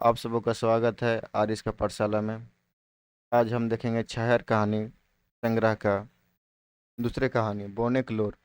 आप सबों का स्वागत है आज इसका पाठशाला में। आज हम देखेंगे छाहर कहानी संग्रह का दूसरे कहानी बोनेकलोर।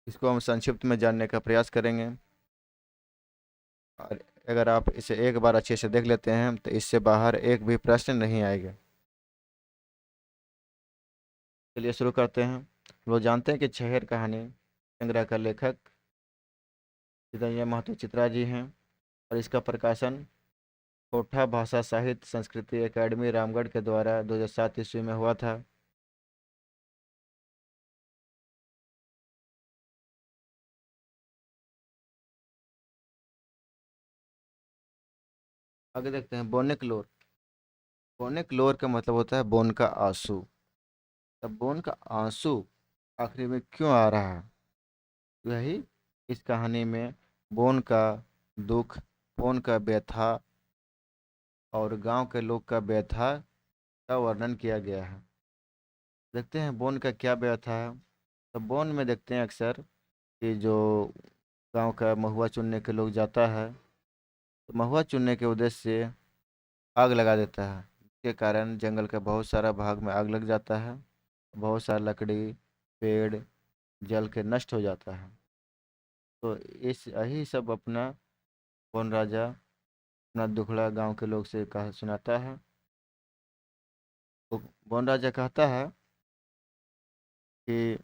इसको हम संक्षिप्त में जानने का प्रयास करेंगे और अगर आप इसे एक बार अच्छे से देख लेते हैं तो इससे बाहर एक भी प्रश्न नहीं आएगा। चलिए शुरू करते हैं। लोग जानते हैं कि छाहर कहानी संग्रह का लेखक चितरंजन महतो चित्रा जी हैं और इसका प्रकाशन कोठा भाषा साहित्य संस्कृति एकेडमी रामगढ़ के द्वारा 2007 ईस्वी में हुआ था। आगे देखते हैं बोनेकलोर। बोनेकलोर का मतलब होता है बोन का आंसू। तब बोन का आंसू आखिरी में क्यों आ रहा है? यही इस कहानी में बोन का दुख, बोन का व्यथा और गांव के लोग का व्यथा का वर्णन किया गया है। देखते हैं बोन का क्या व्यथा है। तो बोन में देखते हैं अक्सर कि जो गांव का महुआ चुनने के लोग जाता है तो महुआ चुनने के उद्देश्य से आग लगा देता है, जिसके कारण जंगल का बहुत सारा भाग में आग लग जाता है। बहुत सारा लकड़ी पेड़ जल के नष्ट हो जाता है। तो इस यही सब अपना कौन राजा अपना दुखड़ा गांव के लोग से कहा सुनाता है। तो कौन राजा कहता है कि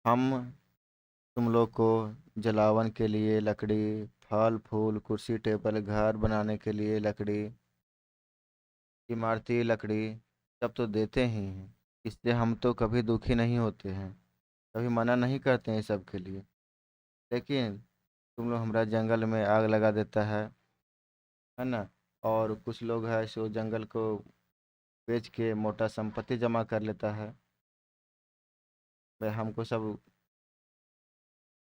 हम तुम लोग को जलावन के लिए लकड़ी, फल फूल, कुर्सी टेबल, घर बनाने के लिए लकड़ी, इमारती लकड़ी सब तो देते ही हैं। इससे हम तो कभी दुखी नहीं होते हैं, कभी मना नहीं करते हैं सब के लिए। लेकिन तुम लोग हमारा जंगल में आग लगा देता है ना। और कुछ लोग हैं जो जंगल को बेच के मोटा संपत्ति जमा कर लेता है। वह हमको सब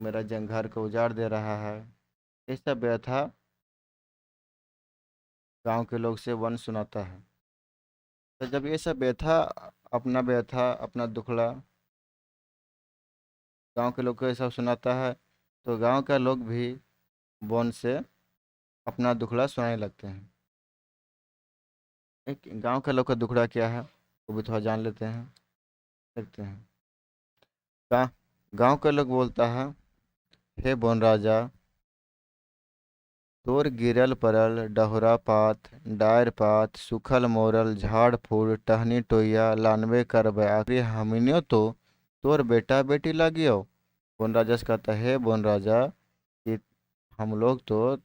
मेरा जंग घर को उजाड़ दे रहा है। ये सब व्यथा गांव के लोग से वन सुनाता है। तो जब ये सब व्यथा अपना दुखड़ा गांव के लोग को ये सब सुनाता है तो गांव के लोग भी वन से अपना दुखड़ा सुनाने लगते हैं। एक गांव के लोग का दुखड़ा क्या है वो भी थोड़ा जान लेते हैं, देखते हैं। गा, गांव के लोग बोलता है, हे बोन राजा, तोर गिरल परल डहुरा पात, डायर पात, सुखल मोरल, झाड़ फूल, टहनी टोइया, लानबे करबे, आखिरी हमनियो तो तोर बेटा बेटी लागियो। बोन राजा से कहता है, बोन राजा कि हम लोग तो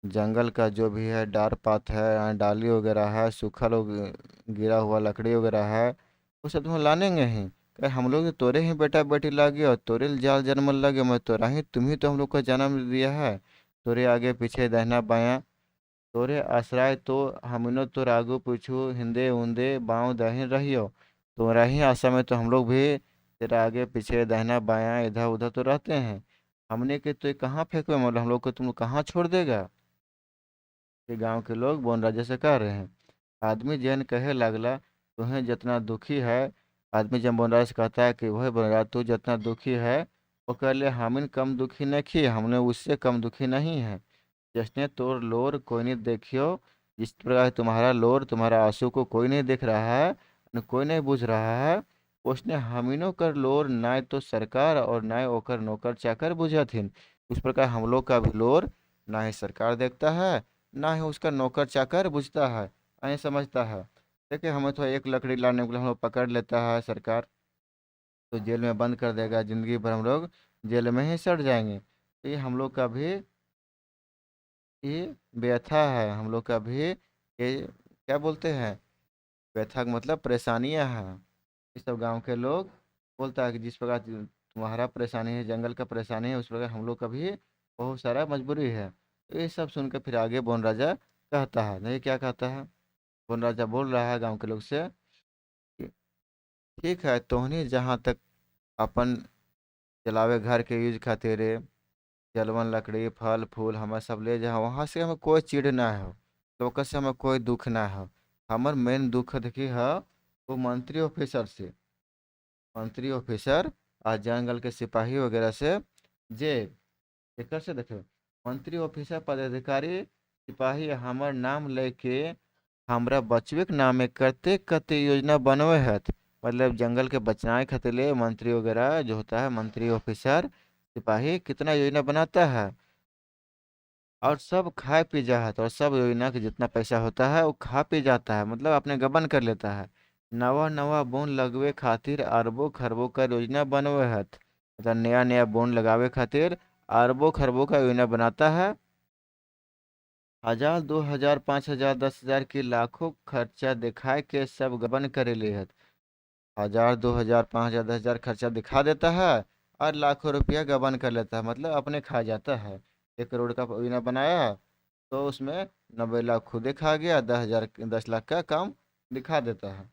जंगल का जो भी है डार पात है, डाली वगैरह है, सूखल गिरा हुआ लकड़ी वगैरह है, वो सब तुम लानेंगे ही। कहे हम लोग तो तोरे ही बेटा बेटी लागे और तोरे जाल जन्म लगे, मैं तोरा ही तुम ही तो हम लोग को जन्म दिया है। तोरे आगे पीछे दाहिना बायां तोरे आश्रय तो हमिनो तो आगू पीछू हिंदे उंदे बाँव दाहिन रहियो। तुम्हारा ही आशा में तो हम लोग भी तेरा आगे पीछे दाहिना बायां इधर उधर तो रहते हैं। हमने के तो ये कहाँ फेंकवे, मतलब हम लोग को तुम लोग कहाँ छोड़ देगा। कि गांव के लोग बोन राजा से कह रहे हैं। आदमी जैन कहे लगला, तुम्हें जितना दुखी है। आदमी जब बोन राजा से कहता है कि वह बोन राजा तू जितना दुखी है वो कह ले हमिन कम दुखी नहीं, हमने उससे कम दुखी नहीं है। जसने तोर लोर कोई नहीं देखियो, जिस प्रकार तुम्हारा लोर तुम्हारा आंसू को कोई नहीं देख रहा है न कोई नहीं बुझ रहा है, उसने हमीनों कर लोर नाय तो सरकार और नाय ओकर नौकर चाकर बुझथिन। उस प्रकार हम लोग का भी लोर ना ही सरकार देखता है ना ही उसका नौकर चाकर बुझता है, नहीं समझता है। देखिए हमें तो एक लकड़ी लाने के लिए हम लोग पकड़ लेता है सरकार तो जेल में बंद कर देगा, जिंदगी भर हम लोग जेल में ही सड़ जाएंगे। तो ये हम लोग का भी ये व्यथा है, हम लोग का भी ये क्या बोलते हैं, व्यथा का मतलब परेशानियां हैं। इस सब गांव के लोग बोलता है कि जिस प्रकार तुम्हारा परेशानी है, जंगल का परेशानी है, उस प्रकार हम लोग का भी बहुत सारा मजबूरी है। तो ये सब सुनकर फिर आगे बोन राजा कहता है, नहीं क्या कहता है। बोन राजा बोल रहा है गांव के लोग से कि ठीक है तोहनी जहाँ तक अपन जलावे घर के यूज खातिर जलवन लकड़ी फल फूल हमें सब ले जाओ, वहाँ से हमें कोई चीड़ ना हो, लोकल से हमें कोई दुख ना हो। हमार मेन दुख देखी है वो मंत्री ऑफिसर से, मंत्री ऑफिसर आज जंगल के सिपाही वगैरह से जे एकर से देखे। मंत्री ऑफिसर पदाधिकारी सिपाही हमर नाम लेके हमरा बचवे के नामे करते कते योजना बनवे हत। मतलब जंगल के बचाए खातिर ले मंत्री वगैरह जो होता है, मंत्री ऑफिसर सिपाही कितना योजना बनाता है और सब खाए पी जा है, और सब योजना के जितना पैसा होता है वो खा पी जाता है, मतलब अपने गबन कर लेता है। नवा नवा बोन लगवे खातिर अरबों खरबों का योजना बनवे हत। मतलब नया नया बोन लगावे खातिर अरबों खरबों का योजना बनाता है। 1000 2000 5000 10,000 की लाखों खर्चा दिखाए के सब गबन करे ले हत। 1000 2000 5000 10,000 खर्चा दिखा देता है और लाखों रुपया गबन कर लेता है, मतलब अपने खा जाता है। 1 करोड़ का योजना बनाया तो उसमें 90 लाख खुदे खा गया, 10,000 10 लाख का काम दिखा देता है।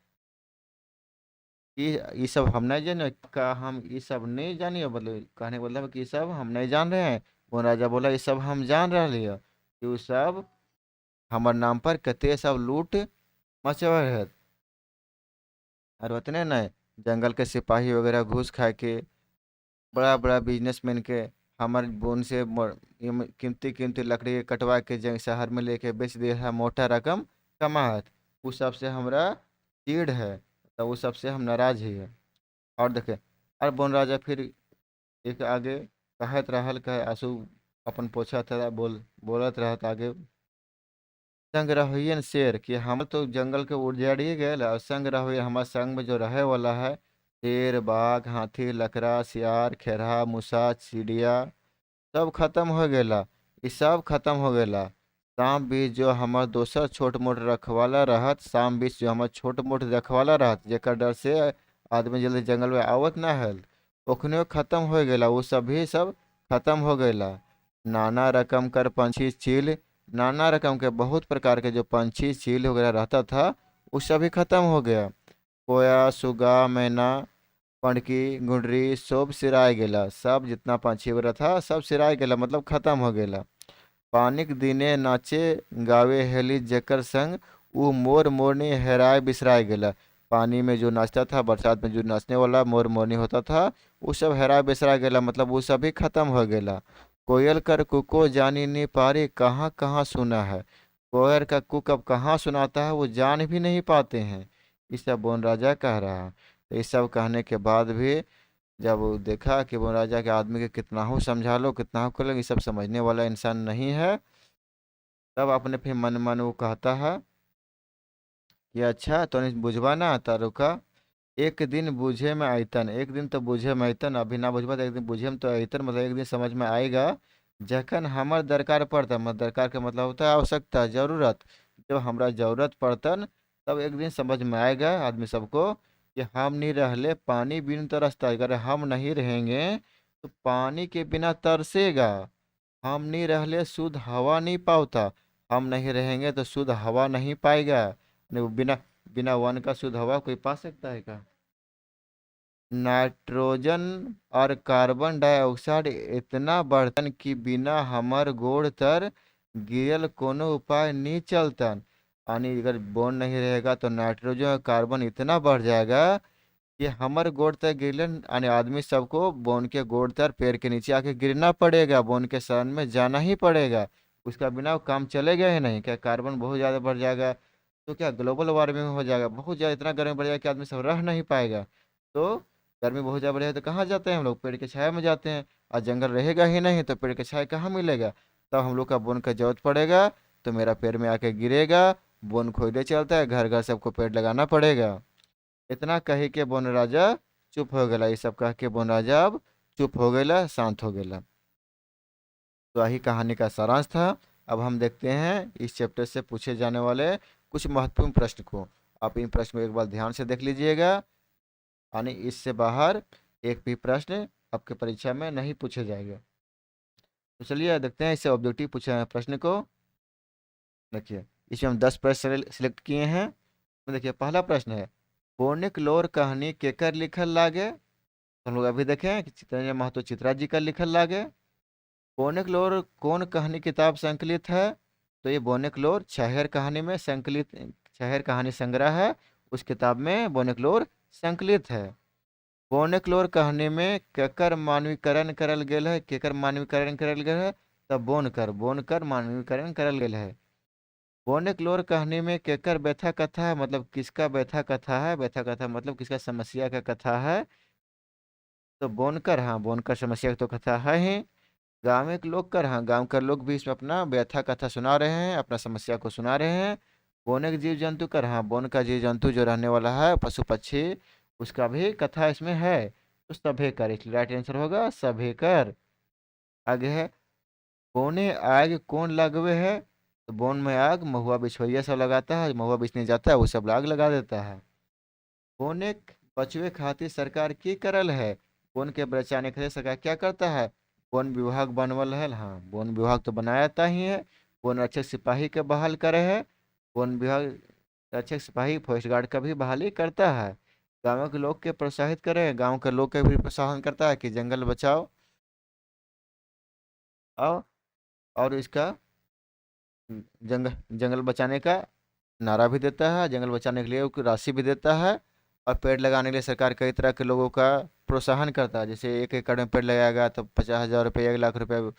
ये सब हम नहीं जाने का, हम ये सब नहीं जानिए, मतलब कहने का मतलब है कि ये सब हम नहीं जान रहे हैं। वो राजा बोला ये सब हम जान रहे हैं कि वो सब हमार नाम पर कते सब लूट मचवा है। और उतने नहीं, जंगल के सिपाही वगैरह घूस खा के बड़ा बड़ा बिजनेसमैन के हमार बोन से कीमती कीमती लकड़ी कटवा के जंग शहर में लेके बेच दिया है, मोटा रकम कमात। उस सब से हमरा चीड़ है, तो उस सब से हम नाराज ही है। और देखे, और बोन राजा फिर एक आगे कहत रहल, कहे आंसू अपन पोछा था, बोलत रहत आगे। संग रहियन शेर कि हम तो जंगल के उजाड़िए गए, और संग रहिए हमारे संग में जो रहे वाला है शेर बाघ हाथी लकड़ा सियार खेरहा मूसा चिड़िया सब खत्म हो गेला। ई सब खत्म हो गेला। शाम बीच जो हमार दोसर छोट मोट रखवाला रहत, शाम बीच जो हमार छोट मोट रखवाला रहत जेकर डर से आदमी जल्दी जंगल में आवत ना हल, ओखने खत्म हो गेला। वो सभी सब खत्म हो गेला। नाना रकम कर पंछी चील, नाना रकम के बहुत प्रकार के जो पंछी चील वगैरह रहता था वो सभी खत्म हो गया। कोया सुगा मैना पणकी गुंडरी सब सिराय गेला, सब जितना पंछी वगैरह था सब सिराय गेला, मतलब खत्म हो गेला। पानिक दिने नाचे गावे हेली जेकर संग ऊ मोर मोरनी हेराय बिसराय गेला। पानी में जो नाचता था, बरसात में जो नाचने वाला मोर मोरनी होता था वो सब हेराय बिसराय गेला, मतलब वो सभी खत्म हो गेला। कोयल कर कुको जानी नहीं पारी, कहाँ कहाँ सुना है। कोयल का कुक अब कहाँ सुनाता है वो जान भी नहीं पाते हैं। इस सब बोन राजा कह रहा है। तो इस सब कहने के बाद भी जब वो देखा कि वो राजा के आदमी के कितना हो समझा लो कितना हो कर लो, ये सब समझने वाला इंसान नहीं है, तब अपने फिर मन मन वो कहता है कि अच्छा तो नहीं बुझवा ना आता रुका। एक दिन बूझे में आयतन, एक दिन तो बूझे में आयतन, अभी ना बुझबा तो एक दिन बूझे में तो आयतन, मतलब एक दिन समझ में आएगा। जखन हमर दरकार पड़ता, मतलब दरकार का मतलब होता है आवश्यकता जरूरत, जब हमरा जरूरत पड़तन तब एक दिन समझ में आएगा आदमी सबको कि हम नहीं रहले पानी बिन तरसता, अगर हम नहीं रहेंगे तो पानी के बिना तरसेगा। हम नहीं रहले शुद्ध हवा नहीं पाता, हम नहीं रहेंगे तो शुद्ध हवा नहीं पाएगा। नहीं, वो बिना बिना वन का शुद्ध हवा कोई पा सकता है क्या। नाइट्रोजन और कार्बन डाइऑक्साइड इतना बढ़तन कि बिना हमर गोड़ तर गिरल कोनो उपाय नहीं चलतन। यानी अगर बोन नहीं रहेगा तो नाइट्रोजन और कार्बन इतना बढ़ जाएगा कि हमर गोड़ तक गिरलन, यानी आदमी सबको बोन के गोड़ तर पैर के नीचे आके गिरना पड़ेगा, बोन के शरण में जाना ही पड़ेगा। उसका बिना वो काम चलेगा ही नहीं। क्या कार्बन बहुत ज़्यादा बढ़ जाएगा तो क्या ग्लोबल वार्मिंग हो जाएगा, बहुत ज़्यादा इतना गर्मी बढ़ जाएगा कि आदमी सब रह नहीं पाएगा। तो गर्मी बहुत ज़्यादा बढ़ेगा तो कहाँ जाते हैं हम लोग, पेड़ के छाया में जाते हैं। और जंगल रहेगा ही नहीं तो पेड़ के छाया कहाँ मिलेगा। तब हम लोग का बोन का जरूरत पड़ेगा तो मेरा पेड़ में आके गिरेगा। बोन खोदे चलता है, घर घर सबको पेड़ लगाना पड़ेगा। इतना कही के बोन राजा चुप हो गया। ये सब कह के बोन राजा अब चुप हो गया, शांत हो गया। तो यही कहानी का सारांश था। अब हम देखते हैं इस चैप्टर से पूछे जाने वाले कुछ महत्वपूर्ण प्रश्न को। आप इन प्रश्न को एक बार ध्यान से देख लीजिएगा, यानी इससे बाहर एक भी प्रश्न आपके परीक्षा में नहीं पूछे जाएंगे। तो चलिए देखते हैं इससे ऑब्जेक्टिव पूछे प्रश्न को। देखिए इसमें हम 10 प्रश्न सिलेक्ट किए हैं। तो देखिए पहला प्रश्न है, पौराणिक लोर कहानी केकर लिखल लागे। तो हम लोग अभी देखें कि चित्रंजन महतो चित्रा जी का लिखल लागे। पौराणिक लोर कौन कहानी किताब संकलित है। तो ये पौराणिक लोर छहेर कहानी में संकलित, छहेर कहानी संग्रह है, उस किताब में पौराणिक लोर संकलित है। पौराणिक लोर कहानी में केकर मानवीकरण करल गेल है, केकर मानवीकरण करल गेल है। तब बोन कर मानवीकरण करल गेल है। बोने क्लोर कहानी में केकर व्यथा कथा है, मतलब किसका व्यथा कथा है, व्यथा कथा मतलब किसका समस्या का कथा है। तो बोनकर, हाँ बोनकर समस्या की तो कथा है ही। गांव के लोग कर, हाँ गांव का लोग भी इसमें अपना व्यथा कथा सुना रहे हैं, अपना समस्या को सुना रहे हैं। बोने के जीव जंतु कर, हाँ बोन का जीव जंतु जो रहने वाला है पशु पक्षी, उसका भी कथा इसमें है। तो सभे कर, इसलिए राइट आंसर होगा सभे कर। आगे है, बोने आग कौन लगवे है। तो बोन में आग महुआ बिछवैया सब लगाता है, महुआ बिछने जाता है वो सब आग लगा देता है। बोने बचवे खातिर सरकार की करल है। बोन के बचाने के लिए सरकार क्या करता है, वन विभाग बनवल है, हाँ वन विभाग तो बनाया ही है। वन रक्षक सिपाही के बहाल करे है। वन विभाग रक्षक सिपाही फॉरेस्ट गार्ड का भी बहाली करता है। गाँव के लोग के प्रोत्साहित करे, गाँव के लोग के भी प्रोत्साहन करता है कि जंगल बचाओ। और और इसका जंगल जंगल बचाने का नारा भी देता है, जंगल बचाने के लिए वो राशि भी देता है। और पेड़ लगाने के लिए सरकार कई तरह के लोगों का प्रोत्साहन करता है, जैसे 1 एकड़ में पेड़ लगाएगा तो 50,000 रुपये, 1 लाख रुपये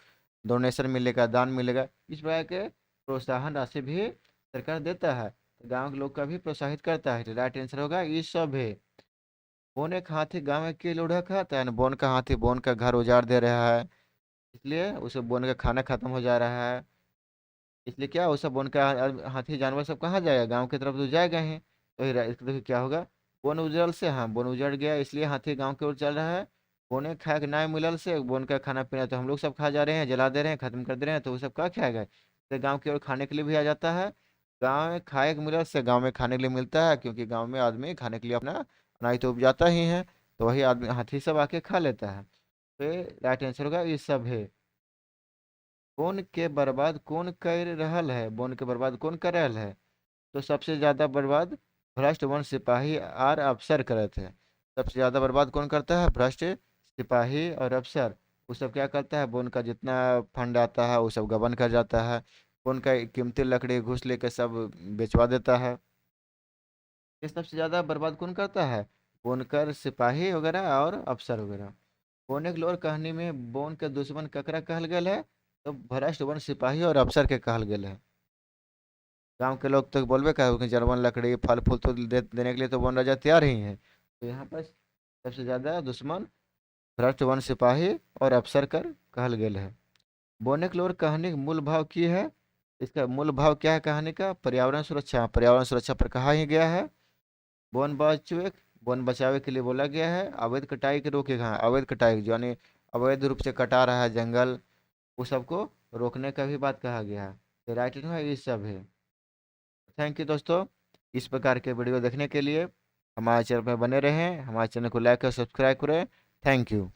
डोनेशन मिलेगा, दान मिलेगा। इस प्रकार के प्रोत्साहन राशि भी सरकार देता है, तो गाँव के लोग का भी प्रोत्साहित करता है। राइट आंसर होगा ये सब है। बोन एक हाथी गाँव में के लूढ़ा खाता है ना, बोन का हाथी बोन का घर उजाड़ दे रहा है, इसलिए उसे बोन का खाना खत्म हो जा रहा है। इसलिए क्या वो सब वन का हाथी जानवर सब कहाँ जाएगा, गांव की तरफ तो जाएगा ही। तो इसके देखिए क्या होगा, वन उजड़ से, हाँ वन उजड़ गया इसलिए हाथी गांव की ओर चल रहा है। बोने खाए के ना मिलल से वन का खाना पीना तो हम लोग सब खा जा रहे हैं, जला दे रहे हैं, खत्म कर दे रहे हैं, तो वो सब क्या खाएगा, तो गाँव की ओर खाने के लिए भी आ जाता है। गाँव में खाए के मिलल से गाँव में खाने के लिए मिलता है, क्योंकि गाँव में आदमी खाने के लिए अपना अनाज तो उपजाता ही है, तो वही आदमी हाथी सब आके खा लेता है। तो राइट आंसर होगा ये सब है। बोन के बर्बाद कौन कर रहल है, बोन के बर्बाद कौन कर रहल है। तो सबसे ज्यादा बर्बाद भ्रष्ट वन सिपाही और अफसर करे थे। सबसे ज्यादा बर्बाद कौन करता है, भ्रष्ट सिपाही और अफसर। वो सब क्या करता है, बोन का जितना फंड आता है वो सब गबन कर जाता है। बोन का कीमती लकड़ी घूस लेके सब बेचवा देता है। ये सबसे ज्यादा बर्बाद कौन करता है, बोनकर सिपाही वगैरह और अफसर वगैरह। बोने की लोर कहानी में बोन के दुश्मन ककरा कहल गेल है। तो भ्रष्ट वन सिपाही और अफसर के कहल गेल है। गांव के लोग तो बोलबे कहे कि जरवन लकड़ी फल फूल तो देने के लिए तो वन राजा तैयार ही है। तो यहाँ पर सबसे ज्यादा दुश्मन भ्रष्ट वन सिपाही और अफसर कर कहल गेल है। बोने की लोर कहानी का मूल भाव की है। इसका मूल भाव क्या है कहानी का, पर्यावरण सुरक्षा, पर्यावरण सुरक्षा पर कहा ही गया है। वन बचावे, वन बचावे के लिए बोला गया है। अवैध कटाई के रोके, हाँ अवैध कटाई जो यानी अवैध रूप से कटा रहा है जंगल, वो सबको रोकने का भी बात कहा गया है। तो राइट है ये सब है। थैंक यू दोस्तों, इस प्रकार के वीडियो देखने के लिए हमारे चैनल पर बने रहें, हमारे चैनल को लाइक और सब्सक्राइब करें। Thank you.